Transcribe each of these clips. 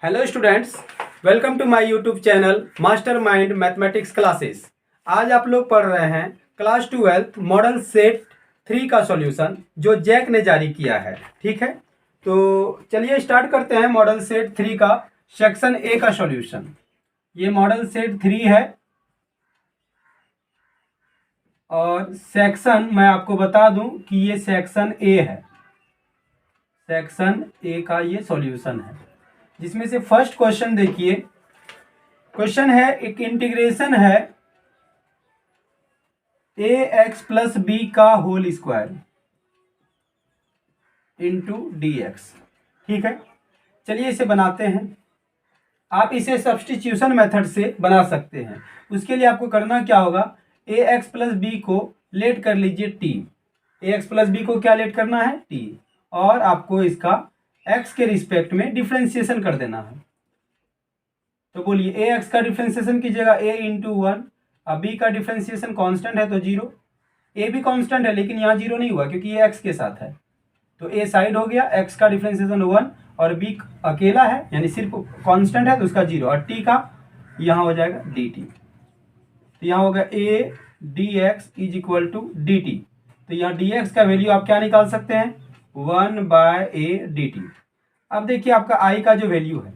Hello students, welcome to my YouTube channel Master Mind Mathematics Classes. आज आप लोग पढ़ रहे हैं क्लास 12 मॉडल सेट 3 का सॉल्यूशन जो जैक ने जारी किया है। ठीक है, तो चलिए स्टार्ट करते हैं मॉडल सेट 3 का सेक्शन ए का सॉल्यूशन। ये मॉडल सेट 3 है और सेक्शन मैं आपको बता दूं कि ये सेक्शन ए है। सेक्शन ए का ये सॉल्यूशन है, जिसमें से फर्स्ट क्वेश्चन देखिए। क्वेश्चन है, एक इंटीग्रेशन है ए एक्स प्लस बी का whole square into d x. ठीक है, चलिए इसे बनाते हैं। आप इसे सब्स्टिट्यूशन मेथड से बना सकते हैं। उसके लिए आपको करना क्या होगा, ए एक्स प्लस बी को लेट कर लीजिए टी। ए एक्स प्लस बी को क्या लेट करना है, टी, और आपको इसका एक्स के रिस्पेक्ट में डिफ्रेंसिएशन कर देना है। तो बोलिए, ए एक्स का डिफ्रेंसिएशन कीजिएगा ए इंटू वन। अब बी का डिफ्रेंसिएशन कांस्टेंट है तो जीरो। ए भी कांस्टेंट है लेकिन यहाँ जीरो नहीं हुआ क्योंकि ये एक्स के साथ है, तो ए साइड हो गया। एक्स का डिफ्रेंसिएशन वन और बी अकेला है यानी सिर्फ कांस्टेंट है तो उसका जीरो, और टी का यहाँ हो जाएगा डी टी। तो यहाँ होगा a d x is equal to d t. तो यहाँ डी एक्स का वैल्यू आप क्या निकाल सकते हैं, 1/a dt। अब देखिए आपका आई का जो वैल्यू है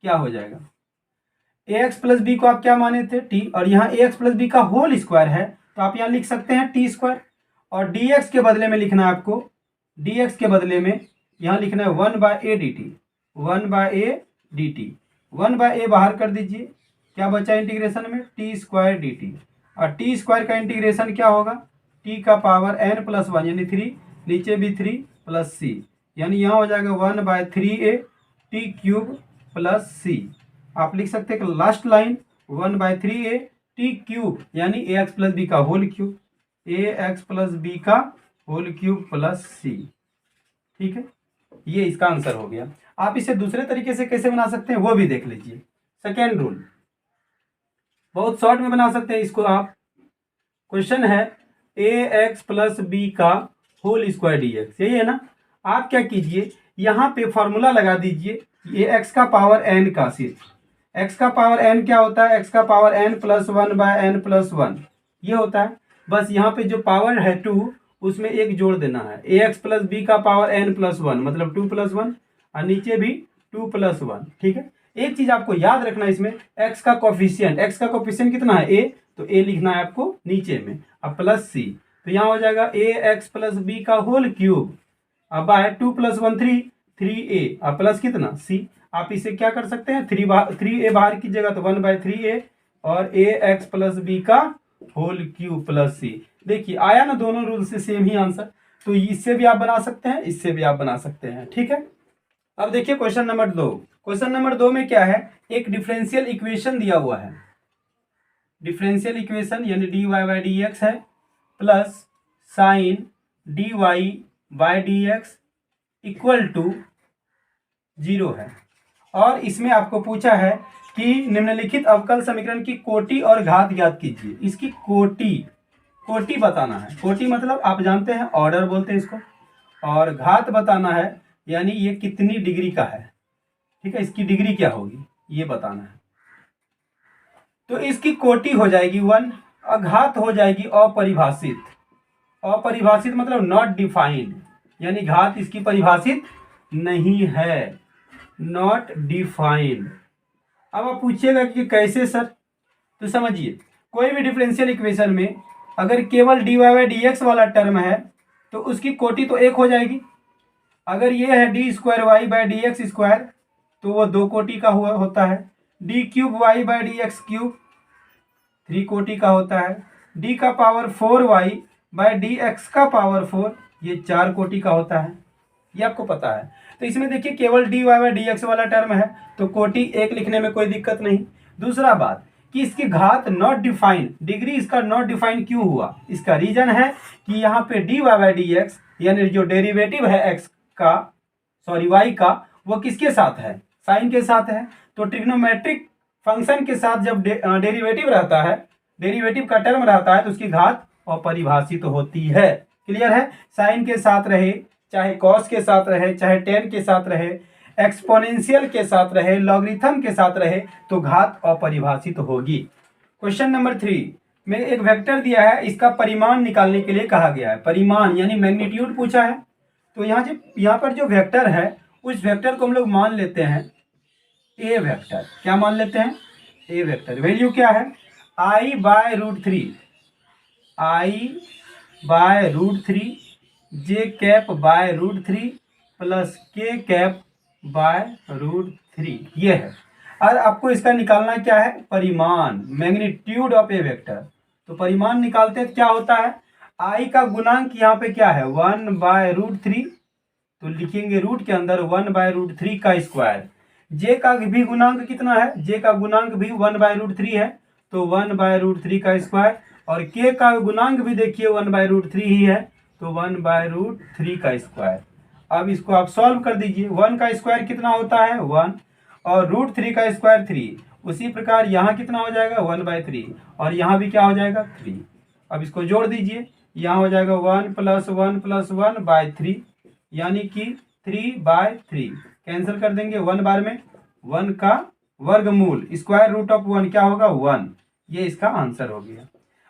क्या हो जाएगा, ए एक्स प्लस बी को आप क्या माने थे, टी, और यहाँ ए एक्स प्लस बी का होल स्क्वायर है तो आप यहाँ लिख सकते हैं टी स्क्वायर। और डी एक्स के बदले में लिखना है आपको, डी एक्स के बदले में यहाँ लिखना है 1/a dt। 1/a dt, 1/a बाहर कर दीजिए, क्या बचा इंटीग्रेशन में, टी स्क्वायर डी टी। और टी स्क्वायर का इंटीग्रेशन क्या होगा, टी का पावर n प्लस वन यानी 3, नीचे भी 3 प्लस सी, यानी यहाँ हो जाएगा 1/3a टी क्यूब प्लस सी। आप लिख सकते हैं कि last line 1/3a T cube यानी ए एक्स प्लस बी का होल क्यूब, ए एक्स प्लस बी का होल क्यूब प्लस सी। ठीक है, ये इसका आंसर हो गया। आप इसे दूसरे तरीके से कैसे बना सकते हैं वो भी देख लीजिए। सेकेंड रूल बहुत शॉर्ट में बना सकते हैं इसको आप। क्वेश्चन है ए एक्स प्लस बी का होल स्क्वायर डी एक्स, यही है ना। आप क्या कीजिए, यहाँ पे फॉर्मूला लगा दीजिए, ये एक्स का पावर एन का, सिर्फ एक्स का पावर एन क्या होता है, एक्स का power N plus 1/n plus 1 ये होता है। बस यहाँ पे जो पावर है 2 उसमें एक जोड़ देना है, ए एक्स प्लस बी का पावर n प्लस 1 मतलब 2 प्लस 1, और नीचे भी 2 प्लस 1। ठीक है, एक चीज आपको याद रखना है इसमें, एक्स का कोफिशिएंट कितना है, ए, तो ए लिखना है आपको नीचे में, अब प्लस सी। तो यहाँ हो जाएगा ए एक्स प्लस बी का होल क्यूब, अब बाय 2 प्लस 1 3a, अब प्लस कितना सी। आप इसे क्या कर सकते हैं, 3a बाहर कीजिएगा तो 1/3a और ए एक्स प्लस बी का होल क्यूब प्लस सी। देखिए आया ना, दोनों रूल से सेम ही आंसर। तो इससे भी आप बना सकते हैं, इससे भी आप बना सकते हैं। ठीक है, अब देखिए क्वेश्चन नंबर 2। क्वेश्चन नंबर 2 में क्या है, एक डिफरेंशियल इक्वेशन दिया हुआ है। डिफरेंशियल इक्वेशन यानी dy बाई डी एक्स है plus sine dy by d x equal to 0 है। और इसमें आपको पूछा है कि निम्नलिखित अवकल समीकरण की कोटि और घात ज्ञात कीजिए। इसकी कोटि बताना है। कोटि मतलब आप जानते हैं ऑर्डर बोलते हैं इसको, और घात बताना है यानी ये कितनी डिग्री का है। ठीक है, इसकी डिग्री क्या होगी ये बताना है। तो इसकी कोटि हो जाएगी 1 और घात हो जाएगी अपरिभाषित। अपरिभाषित मतलब नॉट डिफाइंड, यानी घात इसकी परिभाषित नहीं है, नॉट डिफाइंड। अब आप पूछिएगा कि कैसे सर, तो समझिए, कोई भी डिफरेंशियल इक्वेशन में अगर केवल dy बाई डी एक्स वाला टर्म है तो उसकी कोटि तो 1 हो जाएगी। अगर ये है d square y by d x square तो वो 2 कोटि का होता है। D cube y by d x cube 3 कोटि का होता है। डी का power 4y by d x का पावर 4 ये 4 कोटि का होता है, ये आपको पता है। तो इसमें देखिए केवल d y by d x वाला टर्म है तो कोटि 1 लिखने में कोई दिक्कत नहीं। दूसरा बात कि इसकी घात नॉट डिफाइंड, डिग्री इसका नॉट डिफाइंड क्यों हुआ, इसका रीजन है कि यहाँ पे d y by d x यानी जो डेरिवेटिव है एक्स का, सॉरी वाई का, वो किसके साथ है, साइन के साथ है। तो ट्रिग्नोमेट्रिक फंक्शन के साथ जब डेरिवेटिव रहता है, डेरिवेटिव का टर्म रहता है तो उसकी घात अपरिभाषित होती है। क्लियर है, साइन के साथ रहे चाहे कॉस के साथ रहे चाहे टेन के साथ रहे, एक्सपोनेंशियल के साथ रहे, लॉगरिथम के साथ रहे तो घात अपरिभाषित होगी। क्वेश्चन नंबर 3 में एक वेक्टर दिया है, इसका परिमाण निकालने के लिए कहा गया है। परिमाण यानी मैग्नीट्यूड पूछा है। तो यहाँ पर जो वेक्टर है उस वेक्टर को हम लोग मान लेते हैं ए वेक्टर। क्या मान लेते हैं? ए वेक्टर। वैल्यू क्या है? I/√3, I/√3 J/√3 plus K/√3 ये है। और आपको इसका निकालना क्या है? परिमाण, मैग्नीट्यूड ऑफ ए वेक्टर। तो परिमाण निकालते हैं, क्या होता है? I का गुणांक यहाँ पे क्या है? 1/√3, तो लिखेंगे रूट के अंदर 1/√3 का स्क्वायर। जे का भी गुणांक कितना है? जे का गुणांक भी 1/√3 है, तो 1/√3 का स्क्वायर। और के का गुणांक भी देखिए 1/√3 ही है, तो 1/√3 का स्क्वायर। अब इसको आप सॉल्व कर दीजिए। 1 का स्क्वायर कितना होता है? 1, और √3 का स्क्वायर 3। उसी प्रकार यहाँ कितना हो जाएगा? 1/3, और यहाँ भी क्या हो जाएगा? 3। अब इसको जोड़ दीजिए, यहाँ हो जाएगा 1 + 1 + 1/3, यानी कि 3/3। कैंसिल कर देंगे 1 बार में, 1 का वर्गमूल, स्क्वायर रूट ऑफ 1 क्या होगा? 1। ये इसका आंसर हो गया।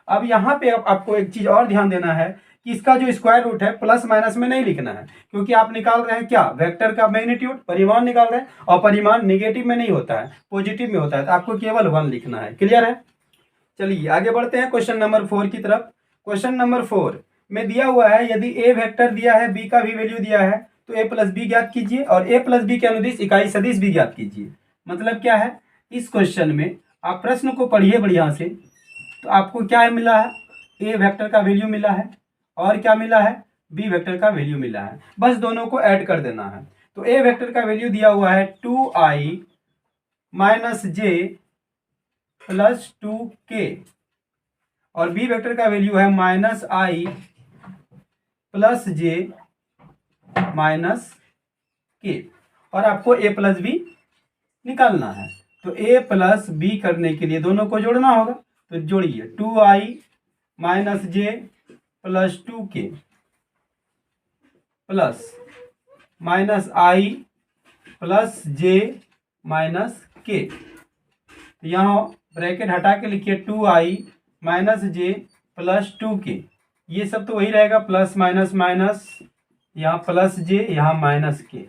अब यहाँ पे आपको एक चीज और ध्यान देना है कि इसका जो स्क्वायर रूट है प्लस माइनस में नहीं लिखना है, क्योंकि आप निकाल रहे हैं क्या? वेक्टर का मैग्नीट्यूड, परिमाण निकाल रहे हैं, और परिमाण नेगेटिव में नहीं होता है, पॉजिटिव में होता है। तो आपको केवल 1 लिखना है। क्लियर है? चलिए आगे बढ़ते हैं क्वेश्चन नंबर 4 की तरफ। क्वेश्चन नंबर 4 में दिया हुआ है, यदि ए वेक्टर दिया है, बी का भी वैल्यू दिया है, तो ए प्लस बी ज्ञात कीजिए और ए प्लस बी के अनुदिश इकाई सदिश भी ज्ञात कीजिए। मतलब क्या है? इस क्वेश्चन में आप प्रश्न को पढ़िए बढ़िया से, तो आपको क्या मिला है? ए वेक्टर का वैल्यू मिला है, और क्या मिला है? बी वेक्टर का वैल्यू मिला है। बस दोनों को ऐड कर देना है। तो ए वेक्टर का वैल्यू दिया हुआ है 2i - j + 2k, और बी वेक्टर का वैल्यू है -i + j -k, और आपको a + b निकालना है। तो a + b करने के लिए दोनों को जोड़ना होगा। तो जोड़िए, 2i - j + 2k plus -i + j -k। तो यहाँ ब्रैकेट हटा के लिखिए 2i - j + 2k। ये सब तो वही रहेगा, प्लस माइनस माइनस, यहाँ प्लस j, यहाँ -k।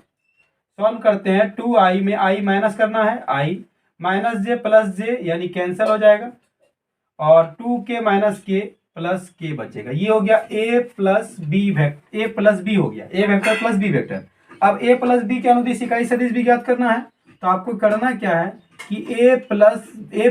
सॉल्व करते हैं। 2i में i माइनस करना है, i -j + j यानी कैंसिल हो जाएगा, और 2k - k प्लस k बचेगा। ये हो गया a + b vector, a + b हो गया, a vector plus b vector. अब a + b के अनुदिश इकाई सदिश भी ज्ञात करना है। तो आपको करना क्या है कि a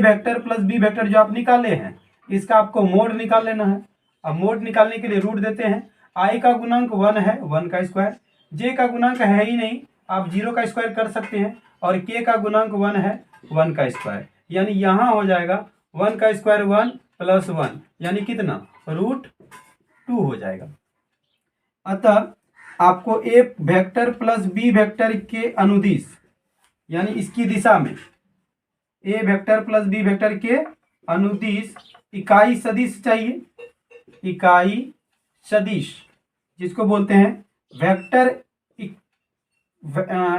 vector plus b vector जो आप निकाले हैं, इसका आपको मोड निकाल लेना है। अब मोड निकालने के लिए रूट देते हैं। i का गुणांक 1 है, 1 का स्क्वायर। j का गुणांक है ही नहीं, आप 0 का स्क्वायर कर सकते हैं, और k का गुणांक 1 है, 1 का स्क्वायर। यानी यहाँ हो जाएगा 1 का स्क्वायर 1 + 1, यानी कितना? √2 हो जाएगा। अतः आपको ए वेक्टर प्लस बी वेक्टर के अनुदिश, यानी इसकी दिशा में ए वेक्टर प्लस बी वेक्टर के अनुदिश इकाई सदिश चाहिए। इकाई सदिश जिसको बोलते हैं vector,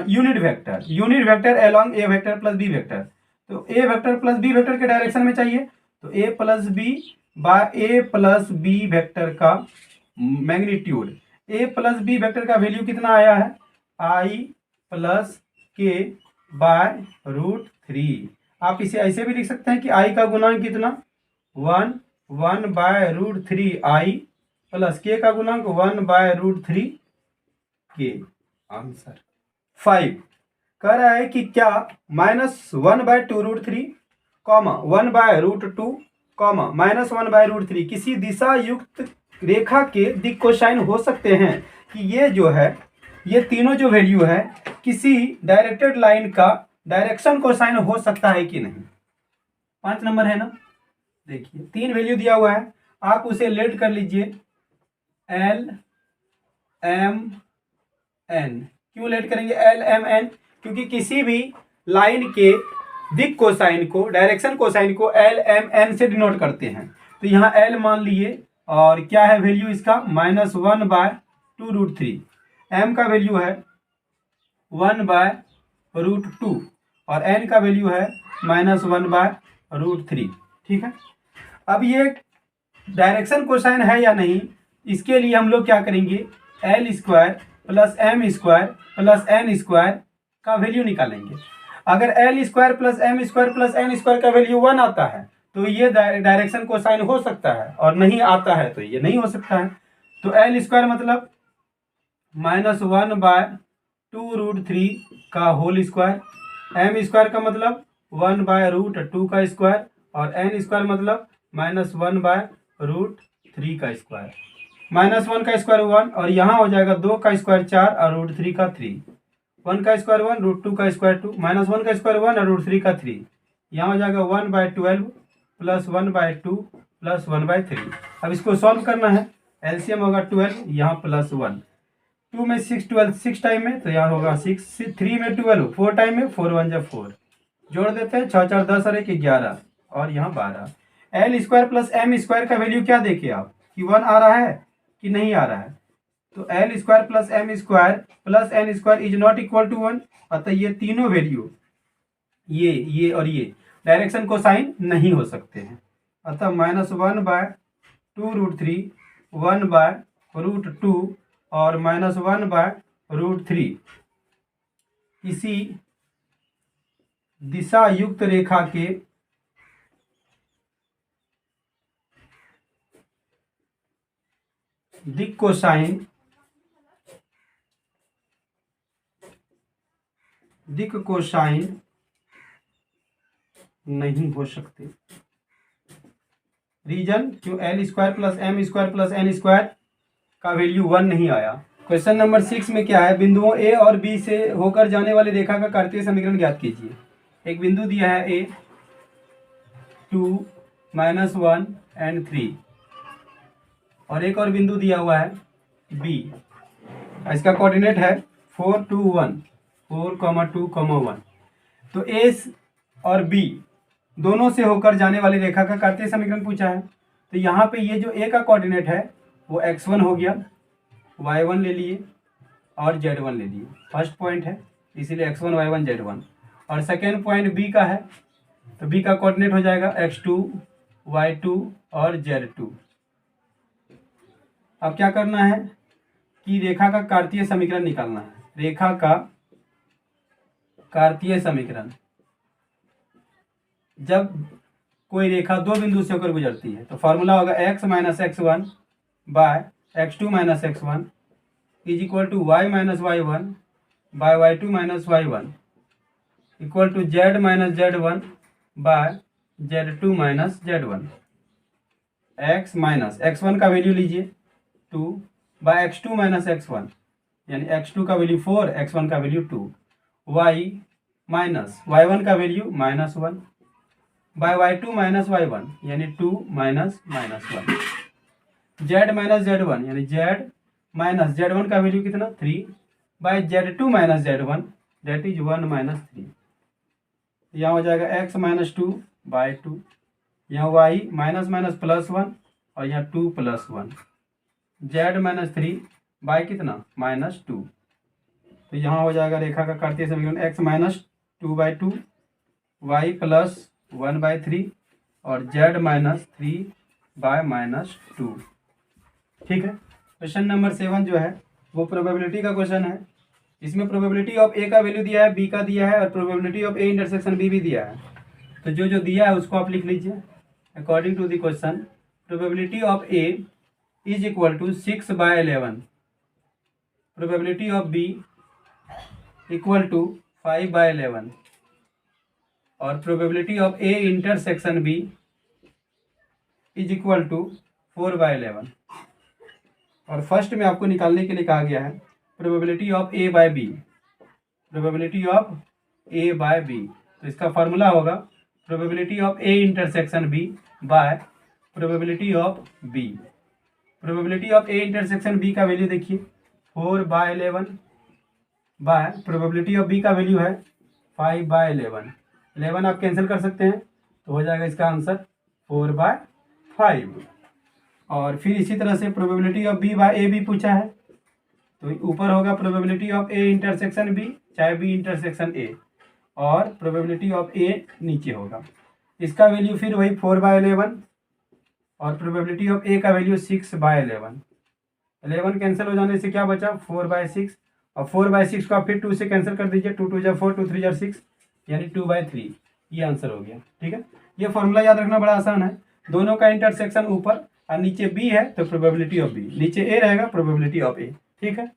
unit vector along a vector plus b vector. तो a vector plus b vector के डायरेक्शन में चाहिए। तो a + b by a + b vector का मैग्नीट्यूड, a + b वेक्टर का वैल्यू कितना आया है? i + k/√3। आप इसे ऐसे भी लिख सकते हैं कि i का गुणांक कितना? 1/√3i प्लस k का गुणांक 1/√3k। आंसर 5 कह रहा है कि क्या -1/2√3, 1/√2, -1/√3 किसी दिशा युक्त रेखा के दिक् कोसाइन हो सकते हैं कि ये जो है, ये तीनों जो वैल्यू है किसी डायरेक्टेड लाइन का डायरेक्शन कोसाइन हो सकता है कि नहीं। 5 नंबर है ना। देखिए 3 वैल्यू दिया हुआ है, आप उसे लेट कर लीजिए L M N। क्यों लेट करेंगे L M N? क्योंकि किसी भी लाइन के दिक् कोसाइन को, डायरेक्शन कोसाइन को L M N से डिनोट करते हैं। तो यहाँ L मान लिए, और क्या है वैल्यू इसका? -1/2√3। M का वैल्यू है 1/√2 √2 और n का वैल्यू है -1/√3। ठीक है, अब ये डायरेक्शन कोसाइन है या नहीं, इसके लिए हम लोग क्या करेंगे, L² + M² + N² का वैल्यू निकालेंगे। अगर L² + M² + N² का वैल्यू 1 आता है तो ये डायरेक्शन कोसाइन हो सकता है, और नहीं आता है तो ये नहीं हो सकता है। तो L² मतलब -1/2√3 का होल स्क्वायर, M² का मतलब 1/√2 का स्क्वायर, और N² मतलब -1/√3 का स्क्वायर। -1 का स्क्वायर 1, और यहाँ हो जाएगा 2 का स्क्वायर 4 और √3 का 3। 1 का स्क्वायर 1, √2 का स्क्वायर 2, -1 का स्क्वायर 1 और √3 का 3। यहाँ हो जाएगा 1/12 + 1/2 + 1/3। अब इसको सॉल्व करना है, एलसीएम होगा 12, यहाँ +1, 2 में 6 12 6 टाइम में, तो यहाँ होगा 6, 3 में 12 4 टाइम में, 4 1 जा 4, जोड़ देते हैं 6 4 10 और 1 11, और यहाँ 12। L² + M² का वैल्यू क्या देखे आप कि 1 आ रहा है कि नहीं आ रहा है, तो L² + M² + N² is not equal to 1। अतः ये तीनों वैल्यू, ये और ये डायरेक्शन कोसाइन नहीं हो सकते हैं। अतः -1/2√3, 1/√2 और -1/√3 किसी दिशा युक्त रेखा के दिक् कोसाइन नहीं हो सकते। रीजन, क्यों L² + M² + N² का वैल्यू 1 नहीं आया। क्वेश्चन नंबर 6 में क्या है, बिंदुओं A और B से होकर जाने वाली रेखा का कार्तीय समीकरण ज्ञात कीजिए। एक बिंदु दिया है A, 2, -1 और 3, और एक और बिंदु दिया हुआ है B, इसका कोऑर्डिनेट है 4 2 1, 4, 2, 1। तो A और B दोनों से होकर जाने वाली रेखा का कार्तीय समीकरण पूछा है। तो यहाँ पे ये जो A का कोऑर्डिनेट है वो x1 हो गया, y1 ले लिए और z1 ले लिए, फर्स्ट पॉइंट है इसीलिए x1 y1 z1। और सेकेंड पॉइंट B का है, तो B का कोऑर्डिनेट हो जाएगा x2 y2 और z2। अब क्या करना है कि रेखा का कार्तीय समीकरण निकालना है। रेखा का कार्तीय समीकरण, जब कोई रेखा दो बिंदु से होकर गुजरती है तो फॉर्मूला होगा x - x1 / x2 - x1 is equal to y - y1 / y2 - y1 equal to z - z1 / z2 - z1। x minus x1 का वैल्यू लीजिए 2 / x2 - x1, यानी x2 का वैल्यू 4, x1 का वैल्यू 2, y माइनस y1 का value -1 by y2 - y1 यानी 2 - -1, z - z1 यानी z minus z1 का value कितना 3 by z2 - z1 date is 1 - 3। यहाँ हो जाएगा x - 2/2, यहाँ y -+1 और यहाँ 2 + 1, z - 3 बाई कितना -2। तो यहाँ हो जाएगा रेखा का कार्तीय समीकरण x - 2/2 y + 1/3 और z - 3/-2। ठीक है, क्वेश्चन नंबर 7 जो है वो प्रोबेबिलिटी का क्वेश्चन है। इसमें प्रोबेबिलिटी ऑफ ए का वैल्यू दिया है, बी का दिया है, और probability of A intersection B भी दिया है। तो जो दिया है उसको आप लिख लीजिए। According to the question, probability of A is equal to 6/11, probability of B equal to 5/11, और probability of A intersection B is equal to 4/11। और फर्स्ट में आपको निकालने के लिए कहा गया है probability of A by B, probability of A by B. तो इसका फॉर्मूला होगा probability of A intersection B by probability of B. Probability of A intersection B का वैल्यू देखिए 4/11 बाय प्रोबेबिलिटी ऑफ बी का वैल्यू है 5/11। 11 आप cancel कर सकते हैं तो हो जाएगा इसका आंसर 4/5। और फिर इसी तरह से probability of B by A भी पूछा है, तो ऊपर होगा probability of A intersection B चाहे बी इंटरसेक्शन ए, और प्रोबेबिलिटी ऑफ ए नीचे होगा। इसका वैल्यू फिर वही 4/11 और प्रोबेबिलिटी ऑफ ए का वैल्यू 6/11। 11 कैंसिल हो जाने से क्या बचा 4/6, और 4/6 को आप फिर 2 से कैंसिल कर दीजिए, 2 2 4 2 3 6 यानी 2/3। ये आंसर हो गया। ठीक है, ये फॉर्मूला याद रखना बड़ा आसान है। दोनों का इंटरसेक्शन ऊपर और नीचे बी है तो प्रोबेबिलिटी ऑफ बी, नीचे ए रहेगा प्रोबेबिलिटी ऑफ ए। ठीक है।